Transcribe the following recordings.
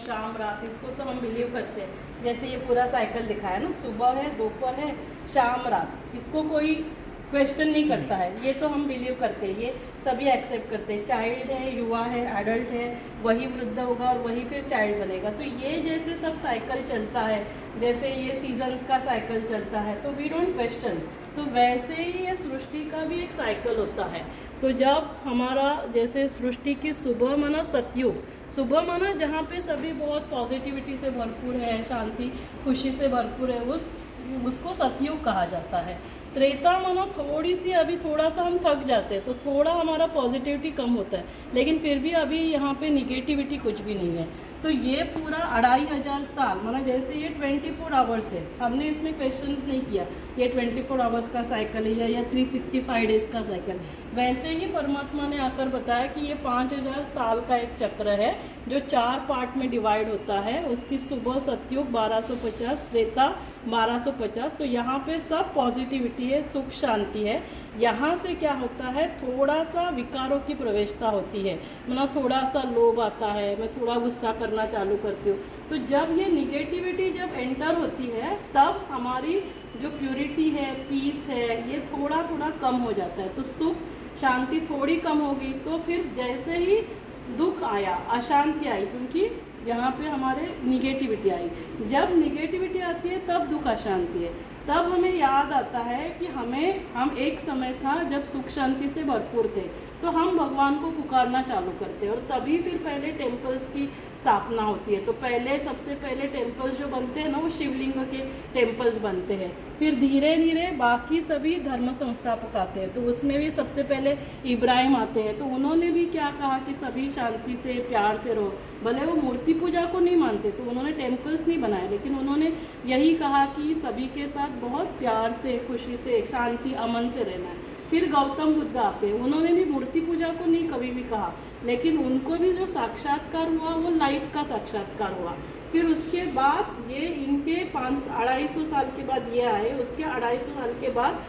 शाम रात, इसको तो हम बिलीव करते हैं। जैसे ये पूरा साइकिल दिखा है ना, सुबह है, दोपहर है, शाम रात, इसको कोई क्वेश्चन नहीं करता है। ये तो हम बिलीव करते हैं, ये सभी एक्सेप्ट करते हैं। चाइल्ड है, युवा है, एडल्ट है, वही वृद्ध होगा और वही फिर चाइल्ड बनेगा। तो ये जैसे सब साइकिल चलता है, जैसे ये सीजन्स का साइकिल चलता है, तो वी डोंट क्वेश्चन। तो वैसे ही ये सृष्टि का भी एक साइकिल होता है। तो जब हमारा जैसे सृष्टि की सुबह माना सतयुग, सुबह माना जहाँ पे सभी बहुत पॉजिटिविटी से भरपूर है, शांति खुशी से भरपूर है, उसको सतयुग कहा जाता है। त्रेता मानो थोड़ी सी अभी थोड़ा सा हम थक जाते हैं, तो थोड़ा हमारा पॉजिटिविटी कम होता है, लेकिन फिर भी अभी यहाँ पे निगेटिविटी कुछ भी नहीं है। तो ये पूरा 2500 साल माना जैसे ये 24 आवर्स है, हमने इसमें क्वेश्चन नहीं किया ये 24 आवर्स का साइकिल है या 365 डेज का साइकिल। वैसे ही परमात्मा ने आकर बताया कि ये 5000 साल का एक चक्र है जो 4 पार्ट में डिवाइड होता है। उसकी सुबह सतयुग 1250, त्रेता 1250। तो यहाँ पे सब पॉजिटिविटी है, सुख शांति है। यहाँ से क्या होता है, थोड़ा सा विकारों की प्रवेशता होती है, मतलब थोड़ा सा लोभ आता है, मैं थोड़ा गुस्सा करना चालू करती हूँ। तो जब ये निगेटिविटी जब एंटर होती है, तब हमारी जो प्योरिटी है, पीस है, ये थोड़ा थोड़ा कम हो जाता है। तो सुख शांति थोड़ी कम होगी, तो फिर जैसे ही दुख आया, अशांति आई, क्योंकि यहाँ पे हमारे निगेटिविटी आई। जब निगेटिविटी आती है तब दुख अशांति है। तब हमें याद आता है कि हम एक समय था जब सुख शांति से भरपूर थे, तो हम भगवान को पुकारना चालू करते हैं, और तभी फिर पहले टेम्पल्स की स्थापना होती है। तो पहले सबसे पहले टेम्पल्स जो बनते हैं ना, वो शिवलिंग के टेम्पल्स बनते हैं। फिर धीरे धीरे बाकी सभी धर्म संस्थापक आते हैं, तो उसमें भी सबसे पहले इब्राहिम आते हैं। तो उन्होंने भी क्या कहा कि सभी शांति से प्यार से रहो। भले वो मूर्ति पूजा को नहीं मानते, तो उन्होंने टेम्पल्स नहीं बनाए, लेकिन उन्होंने यही कहा कि सभी के साथ बहुत प्यार से, खुशी से, शांति अमन से रहना है। फिर गौतम बुद्ध आते हैं, उन्होंने भी मूर्ति पूजा को नहीं कभी भी कहा, लेकिन उनको भी जो साक्षात्कार हुआ वो लाइट का साक्षात्कार हुआ। फिर उसके बाद ये इनके 250 साल के बाद ये आए, उसके 250 साल के बाद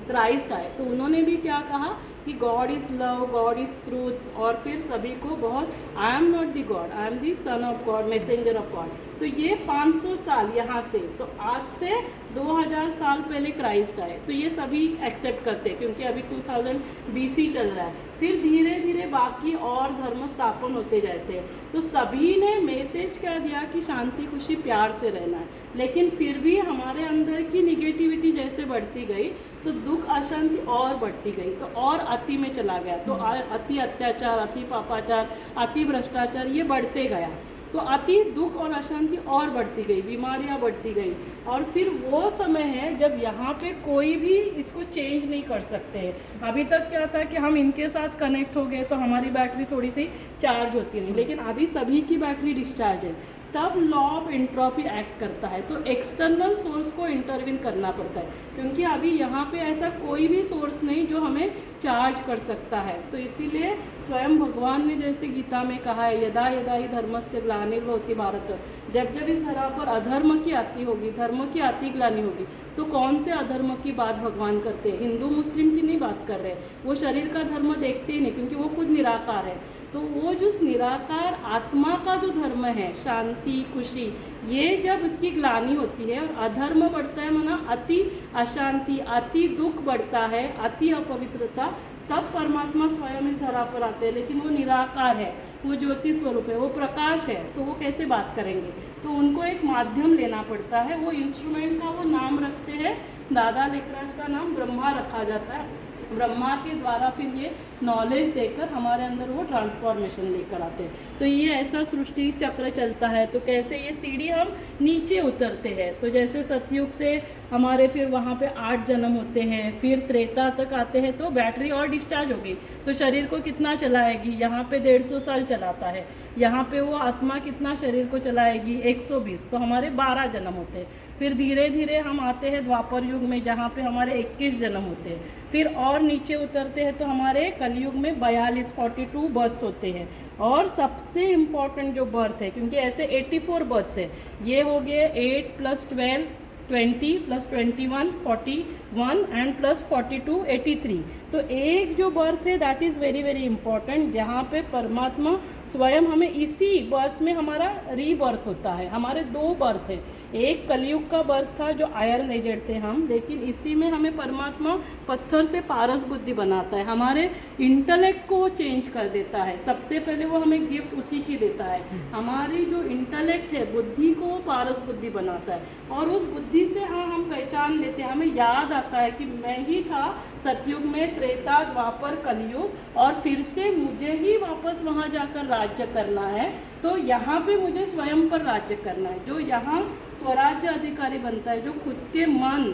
क्राइस्ट आए। तो उन्होंने भी क्या कहा कि God is love, God is truth, और फिर सभी को बहुत I am not the God, I am the son of God, messenger of God. तो ये 500 साल यहाँ से, तो आज से 2000 साल पहले क्राइस्ट आए। तो ये सभी एक्सेप्ट करते हैं, क्योंकि अभी 2000 BC चल रहा है। फिर धीरे धीरे बाकी और धर्म स्थापन होते जाते हैं। तो सभी ने मैसेज क्या दिया कि शांति खुशी प्यार से रहना है, लेकिन फिर भी हमारे अंदर की निगेटिविटी जैसे बढ़ती गई, तो दुख अशांति और बढ़ती गई, तो और अति में चला गया। तो अति अत्याचार, अति पापाचार, अति भ्रष्टाचार, ये बढ़ते गया। तो अति दुख और अशांति और बढ़ती गई, बीमारियां बढ़ती गई। और फिर वो समय है जब यहाँ पे कोई भी इसको चेंज नहीं कर सकते हैं। अभी तक क्या था कि हम इनके साथ कनेक्ट हो गए तो हमारी बैटरी थोड़ी सी चार्ज होती रही, लेकिन अभी सभी की बैटरी डिस्चार्ज है। तब लॉ ऑफ एंट्रोपी एक्ट करता है, तो एक्सटर्नल सोर्स को इंटरवीन करना पड़ता है, क्योंकि अभी यहाँ पे ऐसा कोई भी सोर्स नहीं जो हमें चार्ज कर सकता है। तो इसीलिए स्वयं भगवान ने जैसे गीता में कहा है, यदा यदा ही धर्मस्य ग्लानिर्भवति भारत, जब जब इस धरा पर अधर्म की आती होगी, धर्म की आती ग्लानि होगी। तो कौन से अधर्म की बात भगवान करते हैं? हिंदू मुस्लिम की नहीं बात कर रहे, वो शरीर का धर्म देखते ही नहीं, क्योंकि वो खुद निराकार है। तो वो जो निराकार आत्मा का जो धर्म है, शांति खुशी, ये जब उसकी ग्लानि होती है और अधर्म बढ़ता है, माना अति अशांति, अति दुख बढ़ता है, अति अपवित्रता, तब परमात्मा स्वयं इस धरा पर आते हैं। लेकिन वो निराकार है, वो ज्योति स्वरूप है, वो प्रकाश है, तो वो कैसे बात करेंगे? तो उनको एक माध्यम लेना पड़ता है। वो इंस्ट्रूमेंट का वो नाम रखते हैं, दादा लेखराज का नाम ब्रह्मा रखा जाता है। ब्रह्मा के द्वारा फिर ये नॉलेज देकर हमारे अंदर वो ट्रांसफॉर्मेशन लेकर आते हैं। तो ये ऐसा सृष्टि चक्र चलता है। तो कैसे ये सीढ़ी हम नीचे उतरते हैं, तो जैसे सतयुग से हमारे फिर वहाँ पे 8 जन्म होते हैं, फिर त्रेता तक आते हैं, तो बैटरी और डिस्चार्ज हो गई, तो शरीर को कितना चलाएगी? यहाँ पे 150 साल चलाता है, यहाँ पे वो आत्मा कितना शरीर को चलाएगी? 120। तो हमारे 12 जन्म होते हैं। फिर धीरे धीरे हम आते हैं द्वापर युग में, जहाँ पे हमारे 21 जन्म होते हैं। फिर और नीचे उतरते हैं तो हमारे कलयुग में 42 बर्थ्स होते हैं। और सबसे इम्पॉर्टेंट जो बर्थ है, क्योंकि ऐसे 84 बर्थ्स है, ये हो गए 8 + 12 20 + 21 40 1 एंड प्लस 42 83। तो एक जो बर्थ है that is very very important, जहाँ पे परमात्मा स्वयं हमें इसी बर्थ में हमारा रीबर्थ होता है। हमारे 2 बर्थ है, एक कलयुग का बर्थ था जो आयरन एजेड थे हम, लेकिन इसी में हमें परमात्मा पत्थर से पारस बुद्धि बनाता है, हमारे इंटेलेक्ट को वो चेंज कर देता है। सबसे पहले वो हमें गिफ्ट उसी की देता है, हमारी जो इंटेलेक्ट है बुद्धि को वो पारस बुद्धि बनाता है, और उस बुद्धि से हाँ हम पहचान लेते हैं, हमें याद आता है कि मैं ही था सतयुग में, त्रेता द्वापर कलयुग, और फिर से मुझे ही वापस वहाँ जाकर राज्य करना है। तो यहाँ पे मुझे स्वयं पर राज्य करना है। जो यहाँ स्वराज्य अधिकारी बनता है, जो खुद के मन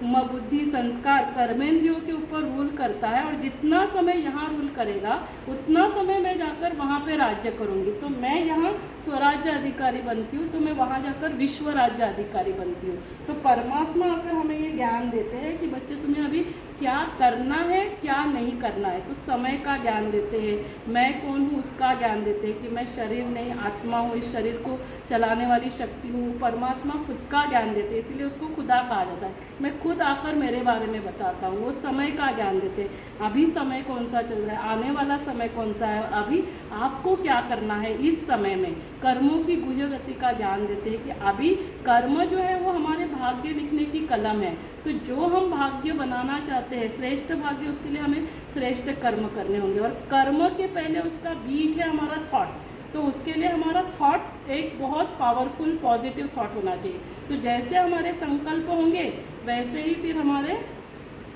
बुद्धि संस्कार कर्मेंद्रियों के ऊपर रूल करता है, और जितना समय यहाँ रूल करेगा उतना समय मैं जाकर वहाँ पे राज्य करूँगी। तो मैं यहाँ स्वराज्य अधिकारी बनती हूँ, तो मैं वहाँ जाकर विश्व राज्य अधिकारी बनती हूँ। तो परमात्मा आकर हमें ये ज्ञान देते हैं कि बच्चे तुम्हें अभी क्या करना है क्या नहीं करना है। तो समय का ज्ञान देते हैं, मैं कौन हूँ उसका ज्ञान देते हैं कि मैं शरीर नहीं आत्मा हूँ, इस शरीर को चलाने वाली शक्ति हूँ। परमात्मा खुद का ज्ञान देते हैं, इसीलिए उसको खुदा कहा जाता है। मैं खुद आकर मेरे बारे में बताता हूँ। वो समय का ज्ञान देते हैं, अभी समय कौन सा चल रहा है, आने वाला समय कौन सा है, और अभी आपको क्या करना है इस समय में। कर्मों की गुह्य गति का ज्ञान देते हैं कि अभी कर्म जो है वो हमारे भाग्य लिखने की कलम है। तो जो हम भाग्य बनाना चाहते हैं, श्रेष्ठ भाग्य, उसके लिए हमें श्रेष्ठ कर्म करने होंगे, और कर्म के पहले उसका बीज है हमारा थॉट। तो उसके लिए हमारा थॉट एक बहुत पावरफुल पॉजिटिव थॉट होना चाहिए। तो जैसे हमारे संकल्प होंगे वैसे ही फिर हमारे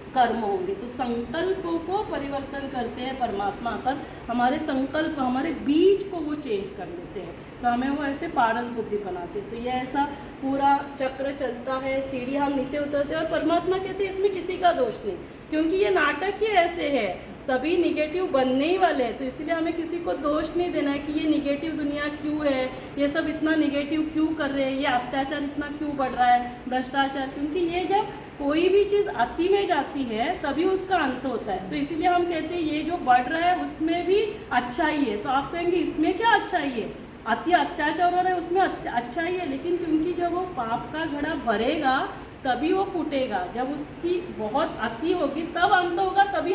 कर्म होंगे। तो संकल्पों को परिवर्तन करते हैं परमात्मा आकर, हमारे संकल्प हमारे बीज को वो चेंज कर देते हैं, तो हमें वो ऐसे पारस बुद्धि बनाते हैं। तो ये ऐसा पूरा चक्र चलता है, सीढ़ी हम नीचे उतरते हैं, और परमात्मा कहते हैं इसमें किसी का दोष नहीं, क्योंकि ये नाटक ही ऐसे है, सभी निगेटिव बनने ही वाले हैं। तो इसलिए हमें किसी को दोष नहीं देना है कि ये निगेटिव दुनिया क्यों है, ये सब इतना निगेटिव क्यों कर रहे हैं, ये अत्याचार इतना क्यों बढ़ रहा है, भ्रष्टाचार, क्योंकि ये जब कोई भी चीज़ अति में जाती है तभी उसका अंत होता है। तो इसीलिए हम कहते हैं ये जो बढ़ रहा है उसमें भी अच्छाई है। तो आप कहेंगे इसमें क्या अच्छाई है, अति अत्याचार हो रहा है उसमें अच्छाई है, लेकिन क्योंकि जब वो पाप का घड़ा भरेगा तभी वो फूटेगा, जब उसकी बहुत अति होगी तब अंत होगा, तभी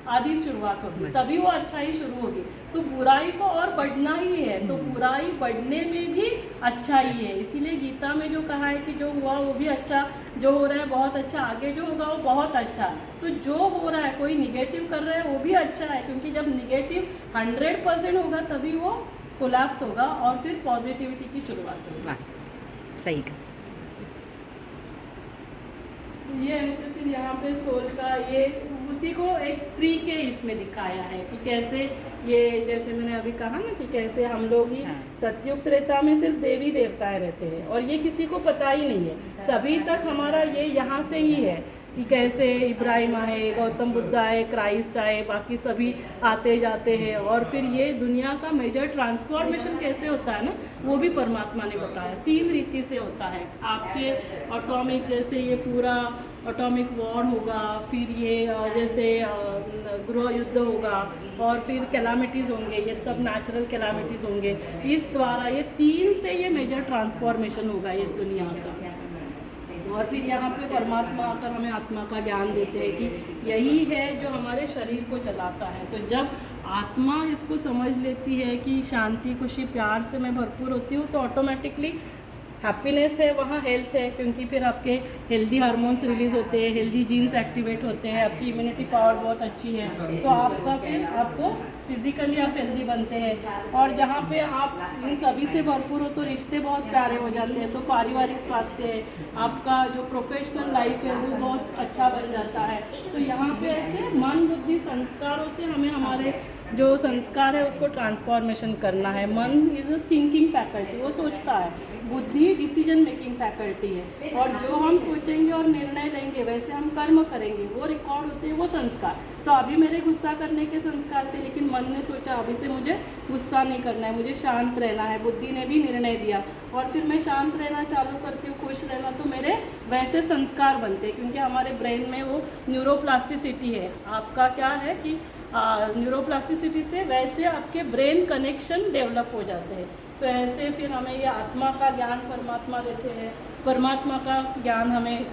आदि शुरुआत होगी, तभी वो अच्छाई शुरू होगी। तो बुराई को और बढ़ना ही है, तो बुराई बढ़ने में भी अच्छाई है। इसीलिए गीता में जो कहा है कि जो हुआ वो भी अच्छा, जो हो रहा है बहुत अच्छा, आगे जो होगा वो बहुत अच्छा। तो जो हो रहा है कोई निगेटिव कर रहा है वो भी अच्छा है, क्योंकि जब निगेटिव 100% होगा तभी वो कोलैप्स होगा और फिर पॉजिटिविटी की शुरुआत होगी। सही कहा। ये ऐसे फिर यहाँ पे सोल का ये उसी को एक प्री के इसमें दिखाया है कि कैसे ये, जैसे मैंने अभी कहा ना कि कैसे हम लोग ही सतयुग त्रेता में सिर्फ देवी देवताएं रहते हैं, और ये किसी को पता ही नहीं है, सभी तक हमारा ये यहाँ से ही है कि कैसे इब्राहिम आए, गौतम बुद्ध आए, क्राइस्ट आए, बाकी सभी आते जाते हैं, और फिर ये दुनिया का मेजर ट्रांसफॉर्मेशन कैसे होता है ना, वो भी परमात्मा ने बताया। 3 रीति से होता है। आपके एटॉमिक, जैसे ये पूरा एटॉमिक वॉर होगा, फिर ये जैसे गृह युद्ध होगा, और फिर कैलामिटीज़ होंगे, ये सब नेचुरल कैलामिटीज़ होंगे, इस द्वारा ये 3 से ये मेजर ट्रांसफॉर्मेशन होगा इस दुनिया का। और फिर यहाँ पे परमात्मा आकर हमें आत्मा का ज्ञान देते हैं कि यही है जो हमारे शरीर को चलाता है। तो जब आत्मा इसको समझ लेती है कि शांति खुशी प्यार से मैं भरपूर होती हूँ, तो ऑटोमेटिकली हैप्पीनेस है, वहाँ हेल्थ है, क्योंकि फिर आपके हेल्दी हार्मोन्स रिलीज होते हैं, हेल्दी जीन्स एक्टिवेट होते हैं, आपकी इम्यूनिटी पावर बहुत अच्छी है, तो आपका फिर आपको फिजिकली आप हेल्दी बनते हैं। और जहाँ पे आप इन सभी से भरपूर हो तो रिश्ते बहुत प्यारे हो जाते हैं, तो पारिवारिक स्वास्थ्य है, आपका जो प्रोफेशनल लाइफ है वो बहुत अच्छा बन जाता है। तो यहाँ पे ऐसे मन बुद्धि संस्कारों से हमें हमारे जो संस्कार है उसको ट्रांसफॉर्मेशन करना है। मन इज़ अ थिंकिंग फैकल्टी, वो सोचता है, बुद्धि डिसीजन मेकिंग फैकल्टी है, और जो हम सोचेंगे और निर्णय लेंगे वैसे हम कर्म करेंगे, वो रिकॉर्ड होते हैं, वो संस्कार। तो अभी मेरे गुस्सा करने के संस्कार थे, लेकिन मन ने सोचा अभी से मुझे गुस्सा नहीं करना है, मुझे शांत रहना है, बुद्धि ने भी निर्णय दिया, और फिर मैं शांत रहना चालू करती हूँ, खुश रहना, तो मेरे वैसे संस्कार बनते हैं, क्योंकि हमारे ब्रेन में वो न्यूरोप्लास्टिसिटी है। आपका क्या है कि न्यूरोप्लास्टिसिटी से वैसे आपके ब्रेन कनेक्शन डेवलप हो जाते हैं। तो ऐसे फिर हमें ये आत्मा का ज्ञान परमात्मा देते हैं, परमात्मा का ज्ञान हमें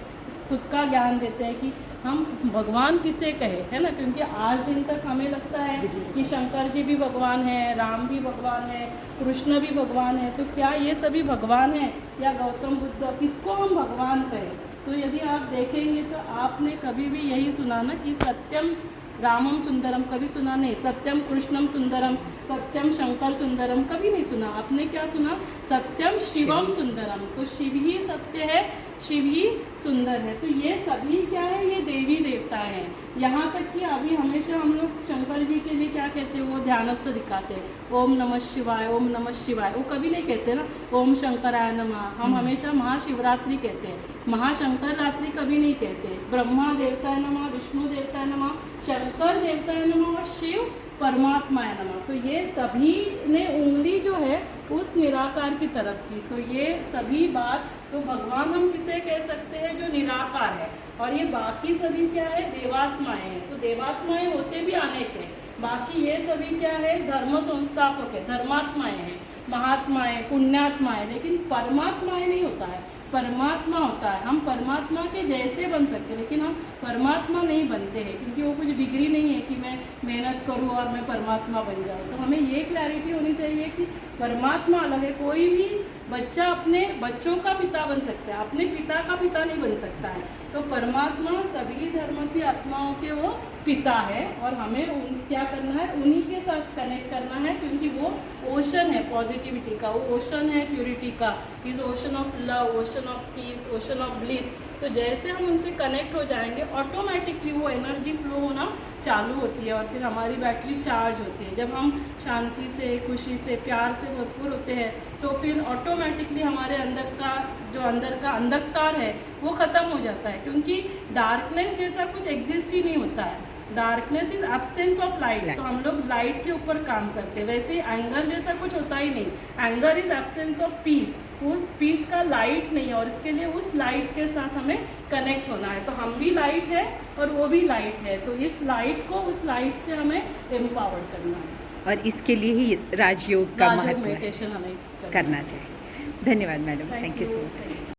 खुद का ज्ञान देते हैं कि हम भगवान किसे कहे, है ना। क्योंकि आज दिन तक हमें लगता है कि शंकर जी भी भगवान है, राम भी भगवान है, कृष्ण भी भगवान है। तो क्या ये सभी भगवान हैं या गौतम बुद्ध, किसको हम भगवान कहें? तो यदि आप देखेंगे तो आपने कभी भी यही सुना ना कि सत्यम रामम सुंदरम, कभी सुना नहीं। सत्यम कृष्णम सुंदरम, सत्यम शंकर सुंदरम, कभी नहीं सुना। आपने क्या सुना? सत्यम शिवम सुंदरम। तो शिव ही सत्य है, शिव ही सुंदर है। तो ये सभी क्या है? ये देवी देवता हैं। यहाँ तक कि अभी हमेशा हम लोग शंकर जी के लिए क्या कहते हैं? वो ध्यानस्थ दिखाते हैं, ओम नमः शिवाय, ओम नमः शिवाय। वो कभी नहीं कहते ना ओम शंकराय नमः। हम हमेशा महाशिवरात्रि कहते हैं, महाशंकर रात्रि कभी नहीं कहते। ब्रह्मा देवताय नमः, विष्णु देवताय नमः, शंकर देवताय नमः और शिव परमात्माय नमः। तो ये सभी ने उंगली जो है उस निराकार की तरफ की। तो ये सभी बात, तो भगवान हम किसे कह सकते हैं? जो निराकार है। और ये बाकी सभी क्या है? देवात्माएं हैं। तो देवात्माएं होते भी अनेक हैं, बाकी ये सभी क्या है? धर्म संस्थापक है, धर्मात्माएं हैं, महात्माएं, पुण्यात्माएं। लेकिन परमात्माएं नहीं होता है, परमात्मा होता है। हम परमात्मा के जैसे बन सकते हैं, लेकिन हम परमात्मा नहीं बनते हैं, क्योंकि वो कुछ डिग्री नहीं है कि मैं मेहनत करूँ और मैं परमात्मा बन जाऊँ। तो हमें ये क्लैरिटी होनी चाहिए कि परमात्मा अलग है। कोई भी बच्चा अपने बच्चों का पिता बन सकता है, अपने पिता का पिता नहीं बन सकता है। तो परमात्मा सभी धर्म की आत्माओं के वो पिता है, और हमें क्या करना है? उन्हीं के साथ कनेक्ट करना है, क्योंकि वो ओशन है पॉजिटिविटी का, वो ओशन है प्योरिटी का, is ocean of love, ocean of peace, ocean of bliss. तो जैसे हम उनसे कनेक्ट हो जाएंगे, ऑटोमेटिकली वो एनर्जी फ्लो होना चालू होती है, और फिर हमारी बैटरी चार्ज होती है। जब हम शांति से, खुशी से, प्यार से भरपूर होते हैं, तो फिर ऑटोमेटिकली हमारे अंदर का जो अंदर का अंधकार है वो ख़त्म हो जाता है, क्योंकि डार्कनेस जैसा कुछ एग्जिस्ट ही नहीं होता है। Darkness is absence of light. तो हम लोग लाइट के ऊपर काम करते हैं। वैसे एंगर जैसा कुछ होता ही नहीं, anger is absence of peace. वो पीस का लाइट नहीं है, और इसके लिए उस लाइट के साथ हमें कनेक्ट होना है। तो हम भी लाइट है और वो भी लाइट है, तो इस लाइट को, उस लाइट से हमें एम्पावर करना है, और इसके लिए ही राजयोग का महत्व मेडिटेशन हमें करना चाहिए। धन्यवाद madam, thank you so much.